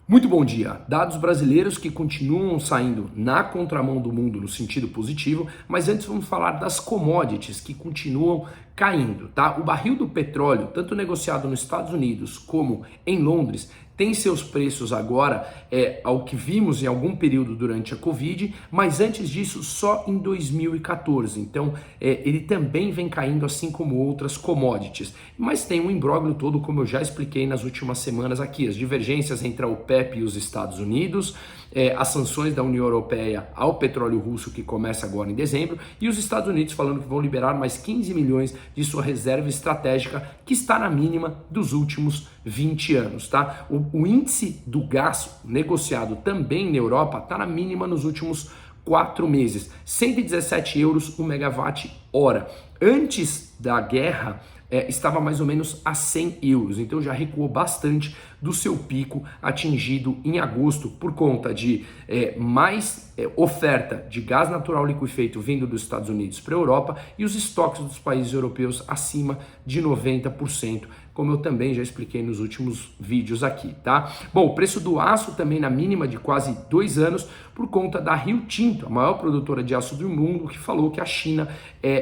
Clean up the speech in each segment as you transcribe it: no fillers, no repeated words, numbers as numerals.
Muito bom dia. Dados brasileiros que continuam saindo na contramão do mundo no sentido positivo, mas antes vamos falar das commodities que continuam caindo, tá? O barril do petróleo, tanto negociado nos Estados Unidos como em Londres, tem seus preços agora ao que vimos em algum período durante a Covid, mas antes disso só em 2014. Então ele também vem caindo assim como outras commodities. Mas tem um imbróglio todo, como eu já expliquei nas últimas semanas aqui, as divergências entre a OPEP e os Estados Unidos, as sanções da União Europeia ao petróleo russo que começa agora em dezembro, e os Estados Unidos falando que vão liberar mais 15 milhões de sua reserva estratégica, que está na mínima dos últimos 20 anos, tá? O índice do gás negociado também na Europa está na mínima nos últimos 4 meses, 117 euros o megawatt hora. Antes da guerra, estava mais ou menos a 100 euros, então já recuou bastante do seu pico atingido em agosto por conta de mais oferta de gás natural liquefeito vindo dos Estados Unidos para a Europa e os estoques dos países europeus acima de 90%, como eu também já expliquei nos últimos vídeos aqui, tá? Bom, o preço do aço também na mínima de quase 2 anos por conta da Rio Tinto, a maior produtora de aço do mundo, que falou que a China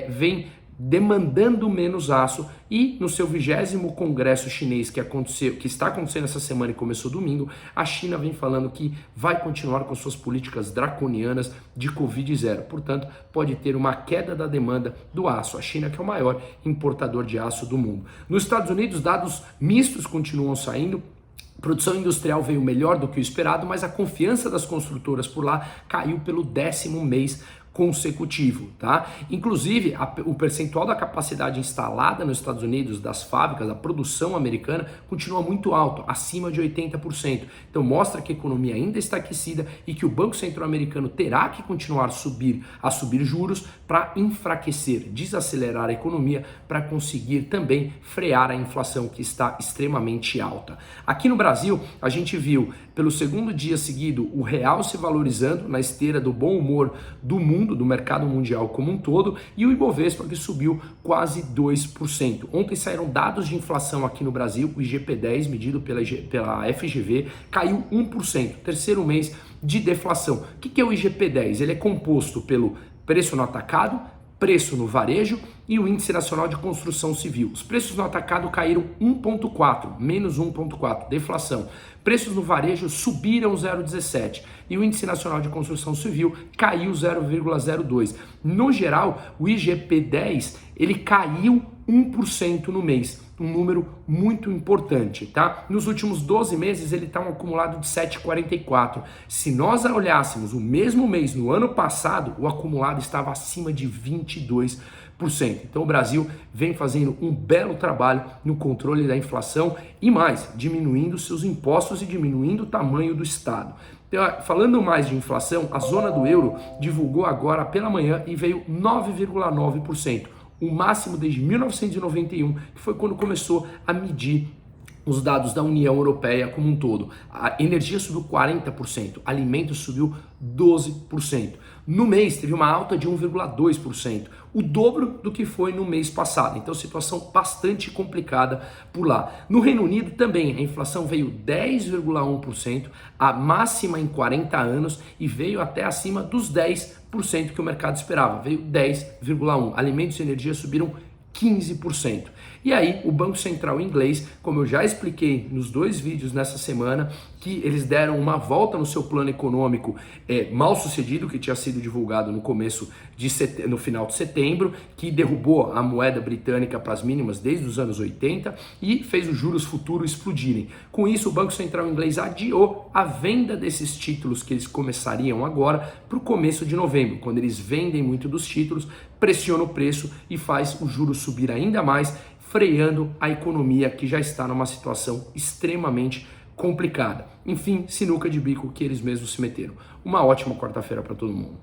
vem demandando menos aço, e no seu 20º congresso chinês que está acontecendo essa semana e começou domingo, a China vem falando que vai continuar com suas políticas draconianas de Covid-0. Portanto, pode ter uma queda da demanda do aço. A China que é o maior importador de aço do mundo. Nos Estados Unidos, dados mistos continuam saindo. A produção industrial veio melhor do que o esperado, mas a confiança das construtoras por lá caiu pelo 10º mês consecutivo, tá? Inclusive, o percentual da capacidade instalada nos Estados Unidos das fábricas, da produção americana, continua muito alto, acima de 80%. Então mostra que a economia ainda está aquecida e que o Banco Central americano terá que continuar a subir juros para enfraquecer, desacelerar a economia para conseguir também frear a inflação que está extremamente alta. Aqui no Brasil, a gente viu pelo segundo dia seguido o real se valorizando na esteira do bom humor do mundo, do mercado mundial como um todo, e o Ibovespa que subiu quase 2%. Ontem saíram dados de inflação aqui no Brasil, o IGP-10 medido pela FGV caiu 1%, terceiro mês de deflação. O que é o IGP-10? Ele é composto pelo preço no atacado, preço no varejo e o Índice Nacional de Construção Civil. Os preços no atacado caíram 1,4%, menos 1,4%, deflação. Preços no varejo subiram 0,17% e o Índice Nacional de Construção Civil caiu 0,02%. No geral, o IGP-10 ele caiu 1% no mês, um número muito importante, tá? Nos últimos 12 meses ele está um acumulado de 7,44. Se nós olhássemos o mesmo mês no ano passado, o acumulado estava acima de 22%. Então o Brasil vem fazendo um belo trabalho no controle da inflação e mais, diminuindo seus impostos e diminuindo o tamanho do Estado. Então, falando mais de inflação, a zona do euro divulgou agora pela manhã e veio 9,9%. O máximo desde 1991, que foi quando começou a medir os dados da União Europeia como um todo. A energia subiu 40%, alimentos subiu 12%. No mês teve uma alta de 1,2%, o dobro do que foi no mês passado. Então situação bastante complicada por lá. No Reino Unido também a inflação veio 10,1%, a máxima em 40 anos e veio até acima dos 10% que o mercado esperava. Veio 10,1%. Alimentos e energia subiram 15%. E aí o Banco Central inglês, como eu já expliquei nos 2 vídeos nessa semana, que eles deram uma volta no seu plano econômico mal sucedido, que tinha sido divulgado no final de setembro, que derrubou a moeda britânica para as mínimas desde os anos 80 e fez os juros futuros explodirem. Com isso, o Banco Central inglês adiou a venda desses títulos que eles começariam agora para o começo de novembro. Quando eles vendem muito dos títulos, pressiona o preço e faz o juros subir ainda mais, freando a economia que já está numa situação extremamente complicada. Enfim, sinuca de bico que eles mesmos se meteram. Uma ótima quarta-feira para todo mundo.